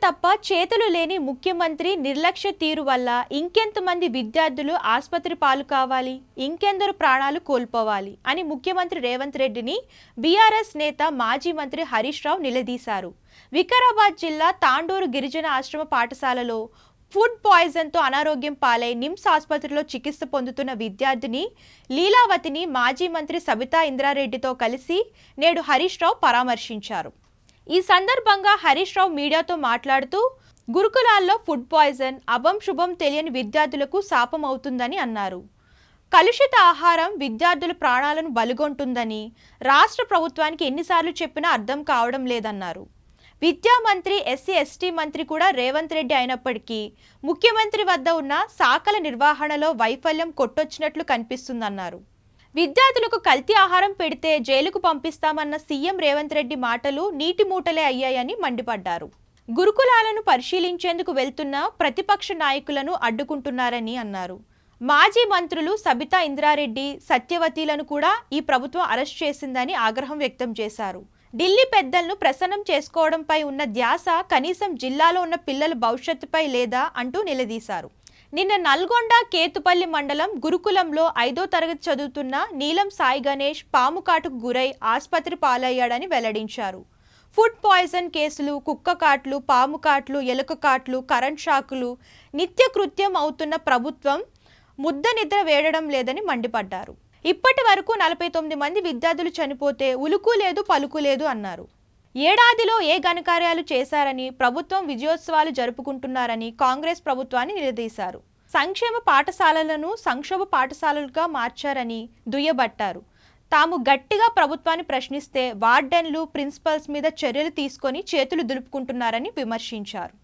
తప్ప చేతులు లేని ముఖ్యమంత్రి నిర్లక్ష్య తీరు వల్ల ఇంకెంతమంది విద్యార్థులు ఆసుపత్రి పాలు కావాలి, ఇంకెందరు ప్రాణాలు కోల్పోవాలి అని ముఖ్యమంత్రి రేవంత్ రెడ్డిని బీఆర్ఎస్ నేత మాజీ మంత్రి హరీష్ రావు నిలదీశారు. వికారాబాద్ జిల్లా తాండూరు గిరిజన ఆశ్రమ పాఠశాలలో ఫుడ్ పాయిజన్తో అనారోగ్యం పాలై నిమ్స్ ఆసుపత్రిలో చికిత్స పొందుతున్న విద్యార్థిని లీలావతిని మాజీ మంత్రి సబితా ఇంద్రారెడ్డితో కలిసి నేడు హరీష్ రావు పరామర్శించారు. ఈ సందర్భంగా హరీష్ రావు మీడియాతో మాట్లాడుతూ గురుకులాల్లో ఫుడ్ పాయిజన్ అభం శుభం తెలియని విద్యార్థులకు శాపం అవుతుందని అన్నారు. కలుషిత ఆహారం విద్యార్థుల ప్రాణాలను బలిగొంటుందని రాష్ట్ర ప్రభుత్వానికి ఎన్నిసార్లు చెప్పినా అర్థం కావడం లేదన్నారు. విద్యా మంత్రి, ఎస్సీ ఎస్టీ మంత్రి కూడా రేవంత్ రెడ్డి అయినప్పటికీ ముఖ్యమంత్రి వద్ద ఉన్న శాఖల నిర్వహణలో వైఫల్యం కొట్టొచ్చినట్లు కనిపిస్తుందన్నారు. విద్యార్థులకు కల్తీ ఆహారం పెడితే జైలుకు పంపిస్తామన్న సీఎం రేవంత్ రెడ్డి మాటలు నీటి మూటలే అయ్యాయని మండిపడ్డారు. గురుకులాలను పరిశీలించేందుకు వెళ్తున్న ప్రతిపక్ష నాయకులను అడ్డుకుంటున్నారని అన్నారు. మాజీ మంత్రులు సబితా ఇంద్రారెడ్డి, సత్యవతిలను కూడా ఈ ప్రభుత్వం అరెస్ట్ చేసిందని ఆగ్రహం వ్యక్తం చేశారు. ఢిల్లీ పెద్దలను ప్రసన్నం చేసుకోవడంపై ఉన్న ధ్యాస కనీసం జిల్లాలో ఉన్న పిల్లల భవిష్యత్తుపై లేదా అంటూ నిలదీశారు. నిన్న నల్గొండ కేతుపల్లి మండలం గురుకులంలో 5వ తరగతి చదువుతున్న నీలం సాయి గణేష్ పాము కాటుకు గురై ఆసుపత్రి పాలయ్యాడని వెల్లడించారు. ఫుడ్ పాయిజన్ కేసులు, కుక్క కాట్లు, పాము కాట్లు, ఎలుక కాట్లు, కరెంట్ షాకులు నిత్యకృత్యం అవుతున్న ప్రభుత్వం ముద్ద నిద్ర వేయడం లేదని మండిపడ్డారు. ఇప్పటి వరకు 49 మంది విద్యార్థులు చనిపోతే ఉలుకు లేదు పలుకు లేదు అన్నారు. ఏడాదిలో ఏ ఘనకార్యాలు చేశారని, ప్రభుత్వం విజయోత్సవాలు జరుపుకుంటున్నారని కాంగ్రెస్ ప్రభుత్వాన్ని నిలదీశారు. సంక్షేమ పాఠశాలలను సంక్షోభ పాఠశాలలుగా మార్చారని దుయ్యబట్టారు. తాము గట్టిగా ప్రభుత్వాన్ని ప్రశ్నిస్తే వార్డెన్లు, ప్రిన్సిపల్స్ మీద చర్యలు తీసుకొని చేతులు దులుపుకుంటున్నారని విమర్శించారు.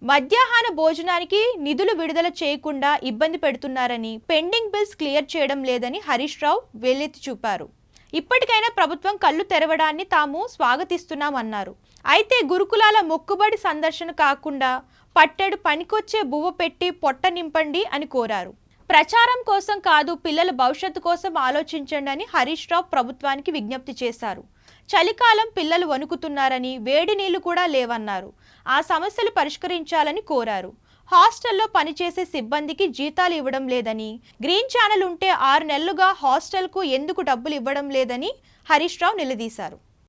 మధ్యాహ్న భోజనానికి నిధులు విడుదల చేయకుండా ఇబ్బంది పెడుతున్నారని, పెండింగ్ బిల్స్ క్లియర్ చేయడం లేదని హరీష్ రావు వేలెత్తి చూపారు. ఇప్పటికైనా ప్రభుత్వం కళ్ళు తెరవడాన్ని తాము స్వాగతిస్తున్నామన్నారు. అయితే గురుకులాల మొక్కుబడి సందర్శన కాకుండా పట్టెడు పనికొచ్చే బువ్వ పెట్టి పొట్ట నింపండి అని కోరారు. ప్రచారం కోసం కాదు, పిల్లల భవిష్యత్తు కోసం ఆలోచించండి అని హరీష్ రావు ప్రభుత్వానికి విజ్ఞప్తి చేశారు. చలికాలం, పిల్లలు వణుకుతున్నారని, వేడి నీళ్లు కూడా లేవన్నారు. ఆ సమస్యలు పరిష్కరించాలని కోరారు. హాస్టల్లో పనిచేసే సిబ్బందికి జీతాలు ఇవ్వడం లేదని, గ్రీన్ ఛానల్ ఉంటే 6 నెలలుగా హాస్టల్కు ఎందుకు డబ్బులు ఇవ్వడం లేదని హరీష్ రావు నిలదీశారు.